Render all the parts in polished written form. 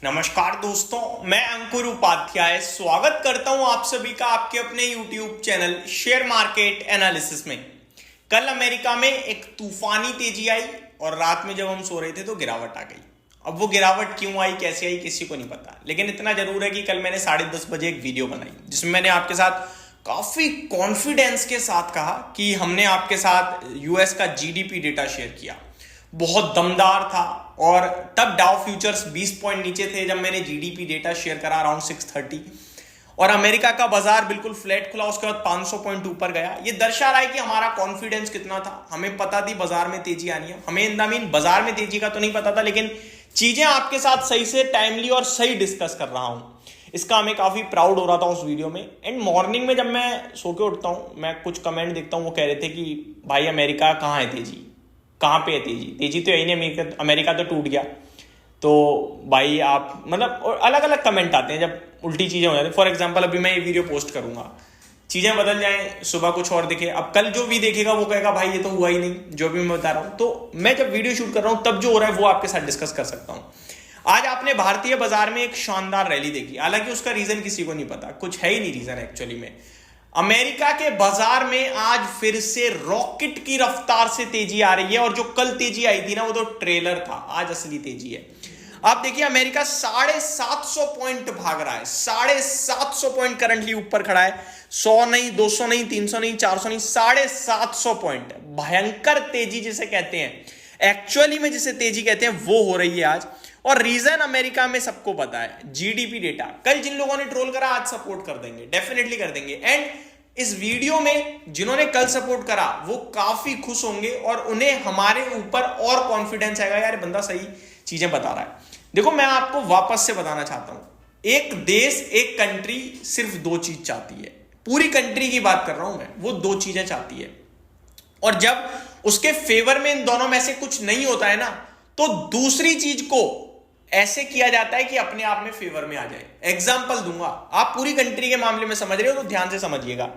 नमस्कार दोस्तों, मैं अंकुर उपाध्याय स्वागत करता हूं आप सभी का आपके अपने YouTube channel share market analysis में। कल अमेरिका में एक तूफानी तेजी आई और रात में जब हम सो रहे थे तो गिरावट आ गई। अब वो गिरावट क्यों आई, कैसे आई, किसी को नहीं पता, लेकिन इतना जरूर है कि कल मैंने 10:30 बजे एक वीडियो बनाई जिसमें मैंने आपके साथ काफी कॉन्फिडेंस के साथ कहा कि हमने आपके साथ यूएस का जीडीपी डेटा शेयर किया, बहुत दमदार था। और तब डाउ फ्यूचर्स 20 पॉइंट नीचे थे जब मैंने जीडीपी डेटा शेयर करा अराउंड 630, और अमेरिका का बाजार बिल्कुल फ्लैट खुला, उसके बाद 500 पॉइंट ऊपर गया। ये दर्शा रहा है कि हमारा कॉन्फिडेंस कितना था। हमें पता थी बाजार में तेजी आनी है, हमें इन द मीन बाजार में तेजी का तो नहीं पता था, लेकिन चीजें आपके साथ सही से टाइमली और सही डिस्कस कर रहा हूं, इसका मैं काफी प्राउड हो रहा था उस वीडियो में। एंड मॉर्निंग में जब मैं सो के उठता हूं, मैं कुछ कमेंट देखता हूं, वो कह रहे थे कि भाई अमेरिका कहाँ है तेजी, कहाँ पे है तेजी, तेजी तो यही नहीं, अमेरिका तो टूट गया। तो भाई आप मतलब अलग अलग कमेंट आते हैं जब उल्टी चीजें हो जाती हैं। फॉर एग्जांपल अभी मैं ये वीडियो पोस्ट करूंगा, चीजें बदल जाएं, सुबह कुछ और दिखे, अब कल जो भी देखेगा वो कहेगा भाई ये तो हुआ ही नहीं जो भी मैं बता रहा हूं। तो मैं जब वीडियो शूट कर रहा हूं तब जो हो रहा है वो आपके साथ डिस्कस कर सकता हूं। आज आपने भारतीय बाजार में एक शानदार रैली देखी, हालांकि उसका रीजन किसी को नहीं पता, कुछ है ही नहीं रीजन एक्चुअली में। अमेरिका के बाजार में आज फिर से रॉकेट की रफ्तार से तेजी आ रही है, और जो कल तेजी आई थी ना वो तो ट्रेलर था, आज असली तेजी है। आप देखिए अमेरिका 750 पॉइंट भाग रहा है, 750 पॉइंट करंटली ऊपर खड़ा है। 100 नहीं, 200 नहीं, 300 नहीं, 400 नहीं, 750 पॉइंट। भयंकर तेजी जिसे कहते हैं, एक्चुअली में जिसे तेजी कहते हैं वो हो रही है आज। और रीजन अमेरिका में सबको पता है, जीडीपी डेटा। कल जिन लोगों ने ट्रोल करा आज सपोर्ट कर देंगे, डेफिनेटली कर देंगे। एंड इस वीडियो में जिन्होंने कल सपोर्ट करा वो काफी खुश होंगे और उन्हें हमारे ऊपर और कॉन्फिडेंस आएगा, यार बंदा सही चीजें बता रहा है। देखो मैं आपको वापस से बताना चाहता हूं, एक देश, एक कंट्री सिर्फ दो चीज चाहती है, पूरी कंट्री की बात कर रहा हूं मैं, वो दो चीजें चाहती है। और जब उसके फेवर में इन दोनों में से कुछ नहीं होता है ना, तो दूसरी चीज को ऐसे किया जाता है कि अपने आप में फेवर में आ जाए। एग्जाम्पल दूंगा, आप पूरी कंट्री के मामले में समझ रहे हो तो ध्यान से समझिएगा।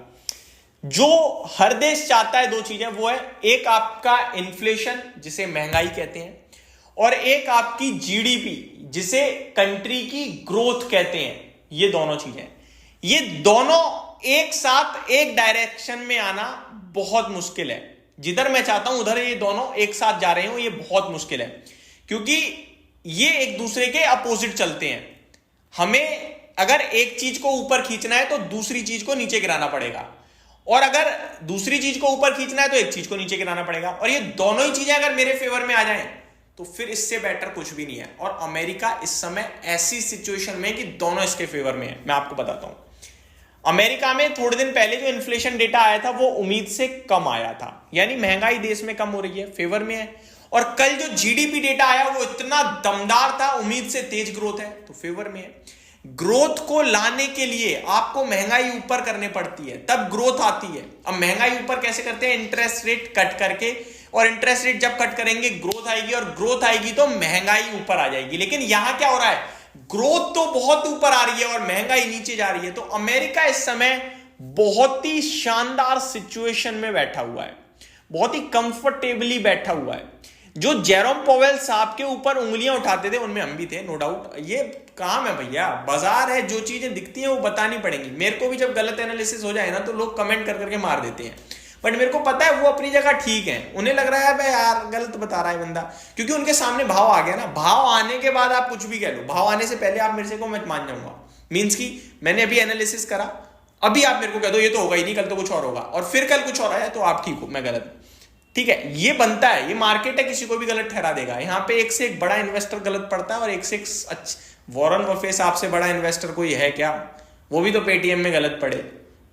जो हर देश चाहता है दो चीजें, वो है एक आपका इन्फ्लेशन जिसे महंगाई कहते हैं, और एक आपकी जीडीपी जिसे कंट्री की ग्रोथ कहते हैं। ये दोनों चीजें, ये दोनों एक साथ एक डायरेक्शन में आना बहुत मुश्किल है। जिधर मैं चाहता हूं उधर ये दोनों एक साथ जा रहे हो, ये बहुत मुश्किल है, क्योंकि ये एक दूसरे के अपोजिट चलते हैं। हमें अगर एक चीज को ऊपर खींचना है तो दूसरी चीज को नीचे गिराना पड़ेगा, और अगर दूसरी चीज को ऊपर खींचना है तो एक चीज को नीचे गिराना पड़ेगा। और ये दोनों ही चीजें अगर मेरे फेवर में आ जाएं तो फिर इससे बेटर कुछ भी नहीं है। और अमेरिका इस समय ऐसी सिचुएशन में कि दोनों इसके फेवर में है। मैं आपको बताता हूं, अमेरिका में थोड़े दिन पहले जो इन्फ्लेशन डेटा आया था वो उम्मीद से कम आया था, यानी महंगाई देश में कम हो रही है, फेवर में है। और कल जो जीडीपी डेटा आया वो इतना दमदार था, उम्मीद से तेज ग्रोथ है, तो फेवर में है। ग्रोथ को लाने के लिए आपको महंगाई ऊपर करने पड़ती है, तब ग्रोथ आती है। अब महंगाई ऊपर कैसे करते हैं, इंटरेस्ट रेट कट करके, और इंटरेस्ट रेट जब कट करेंगे ग्रोथ आएगी, और ग्रोथ आएगी तो महंगाई ऊपर आ जाएगी। लेकिन यहां क्या हो रहा है, ग्रोथ तो बहुत ऊपर आ रही है और महंगाई नीचे जा रही है। तो अमेरिका इस समय बहुत ही शानदार सिचुएशन में बैठा हुआ है, बहुत ही कंफर्टेबली बैठा हुआ है। जो जेरोम पोवेल साहब के ऊपर उंगलियां उठाते थे उनमें हम भी थे, नो डाउट। ये काम है भैया, बाजार है, जो चीजें दिखती हैं वो बतानी पड़ेंगी। मेरे को भी जब गलत एनालिसिस हो जाए ना तो लोग कमेंट कर करके मार देते हैं, बट मेरे को पता है वो अपनी जगह ठीक है। उन्हें लग रहा है भाई यार गलत बता रहा है बंदा, क्योंकि उनके सामने भाव आ गया ना। भाव आने के बाद आप कुछ भी कह लो, भाव आने से पहले आप मेरे से को मैं मान जाऊंगा। मीन्स की मैंने अभी एनालिसिस करा, अभी आप मेरे को कह दो ये तो होगा ही नहीं, कल तो कुछ और होगा, और फिर कल कुछ और आया तो आप ठीक हो, मैं गलत। ठीक है, ये बनता है, ये मार्केट है, किसी को भी गलत ठहरा देगा। यहाँ पे एक से एक बड़ा इन्वेस्टर गलत पड़ता है, और एक से एक वॉरेन बफेट साहब से बड़ा इन्वेस्टर कोई है क्या? वो भी तो पेटीएम में गलत पड़े।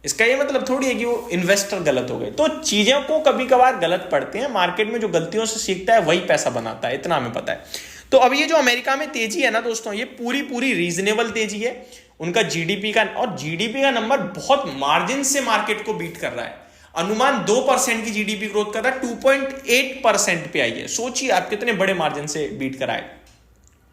इसका ये मतलब थोड़ी है कि वो इन्वेस्टर गलत हो गए। तो चीजों को कभी कभार गलत पड़ते हैं, मार्केट में जो गलतियों से सीखता है वही पैसा बनाता है, इतना हमें पता है। तो अब ये जो अमेरिका में तेजी है ना दोस्तों, ये पूरी पूरी रीजनेबल तेजी है। उनका जीडीपी का, और जीडीपी का नंबर बहुत मार्जिन से मार्केट को बीट कर रहा है। अनुमान 2% की जीडीपी ग्रोथ कर रहा है, 2.8% पे आई है। सोचिए आप कितने बड़े मार्जिन से बीट कराए।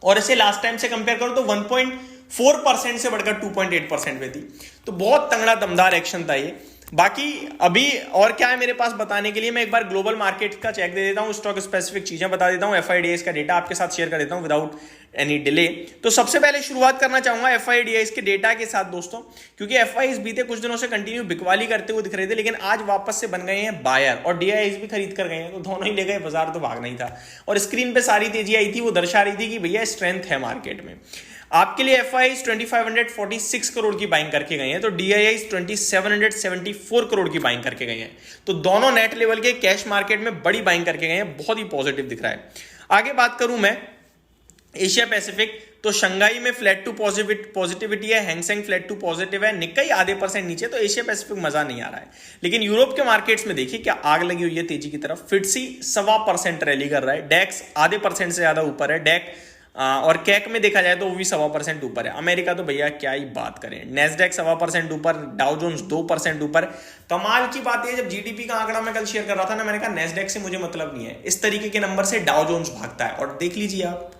और इसे लास्ट टाइम से कंपेयर करो तो 1.4% से बढ़कर 2.8% पे थी। तो बहुत तगड़ा दमदार एक्शन था ये। बाकी अभी और क्या है मेरे पास बताने के लिए, मैं एक बार ग्लोबल मार्केट का चेक दे देता हूं, स्टॉक स्पेसिफिक चीजें बता देता हूं, एफआईडीआईस का डेटा आपके साथ शेयर कर देता हूं विदाउट एनी डिले। तो सबसे पहले शुरुआत करना चाहूंगा एफआईडीआईस के डेटा के साथ दोस्तों, क्योंकि एफआईस बीते कुछ दिनों से कंटिन्यू बिकवाली करते हुए दिख रहे थे, लेकिन आज वापस से बन गए हैं बायर और डीआईएस भी खरीद कर गए हैं, तो दोनों ही ले गए, बाजार तो भागना ही था। और स्क्रीन पे सारी तेजी आई थी, वो दर्शा रही थी कि भैया स्ट्रेंथ है मार्केट में। आपके लिए एफआईआईस 2546 करोड़ की बाइंग करके गए हैं, तो डीआईआईस 2774 करोड़ की बाइंग करके गए हैं। तो दोनों नेट लेवल के कैश मार्केट में बड़ी बाइंग करके गए हैं, बहुत ही पॉजिटिव दिख रहा है। आगे बात करूं मैं एशिया पैसिफिक, तो शंघाई में फ्लैट टू पॉजिटिविटी है, हैंगसेंग फ्लैट टू पॉजिटिव है, निक्काई आधे % नीचे, तो एशिया पैसिफिक मजा नहीं आ रहा है। लेकिन यूरोप के मार्केट्स में देखिए क्या आग लगी हुई है तेजी की तरफ, फिटसी 1.25% रैली कर रहा है, डेक्स आधे % से ज्यादा ऊपर है, डेक और कैक में देखा जाए तो वो भी 1.25% ऊपर है। अमेरिका तो भैया क्या ही बात करें, नेस्डेक 1.25% ऊपर, डाउ जोन्स 2% ऊपर। कमाल की बात है, जब जीडीपी का आंकड़ा मैं कल शेयर कर रहा था ना, मैंने कहा नेस्डेक से मुझे मतलब नहीं है, इस तरीके के नंबर से डाउ जोन्स भागता है, और देख लीजिए आप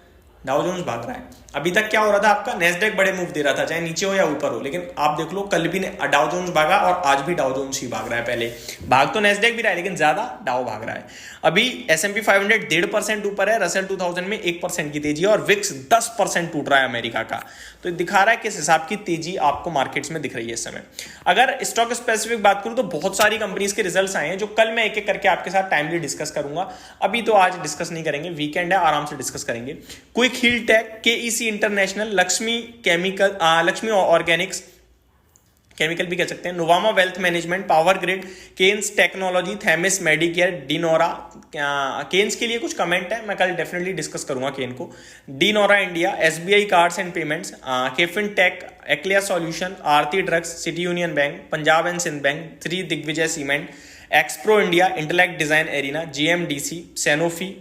डाउ जोन्स भाग रहा है। अभी तक क्या हो रहा था आपका, नेस्डेक बड़े मूव दे रहा था चाहे नीचे हो या ऊपर हो, लेकिन आप देख लो कल भी डाउ जोन्स भागा और आज भी डाउ जोन्स ही भाग रहा है। पहले भाग तो नेस्डेक भी रहा है, लेकिन ज्यादा डाउ भाग रहा है। अभी S&P 500 1.5% ऊपर है, रसेल 2000 में 1% की तेजी है, और विक्स 10% टूट रहा है अमेरिका का। तो दिखा रहा है किस हिसाब की तेजी आपको मार्केट्स में दिख रही है इस समय। अगर स्टॉक स्पेसिफिक बात करूं तो बहुत सारी कंपनीज के रिजल्ट्स आए हैं, जो कल मैं एक एक करके आपके साथ टाइमली डिस्कस करूंगा। अभी तो आज डिस्कस नहीं करेंगे, वीकेंड है, आराम से डिस्कस करेंगे। Quick Heal Tech, KEC International, Laxmi Organics, chemical भी कह सकते हैं, Nuvama Wealth Management, Power Grid, Kaynes Technology, Themis Medicare, De Nora. Kaynes के लिए कुछ कमेंट है, मैं कल डेफिनेटली डिस्कस करूंगा केन को। De Nora India, SBI Cards and Payments, KFin Tech, एक्लिया Solution, Aarti Drugs, City Union Bank, Punjab and Sind Bank, Shree Digvijay Cement, Xpro India, Intellect Design Arena, GMDC, Sanofi,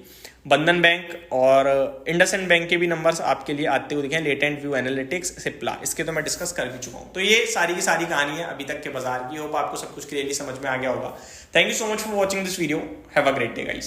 Bandhan Bank और इंडसइंड बैंक के भी नंबर्स आपके लिए आते हुए दिखे, लेटेंट व्यू एनालिटिक्स, सिप्ला, इसके तो मैं डिस्कस कर भी चुका हूं। तो ये सारी की सारी कहानी है अभी तक के बाजार की। होप आपको सब कुछ क्लियरली समझ में आ गया होगा। Thank you so much for watching this video, have a great day guys.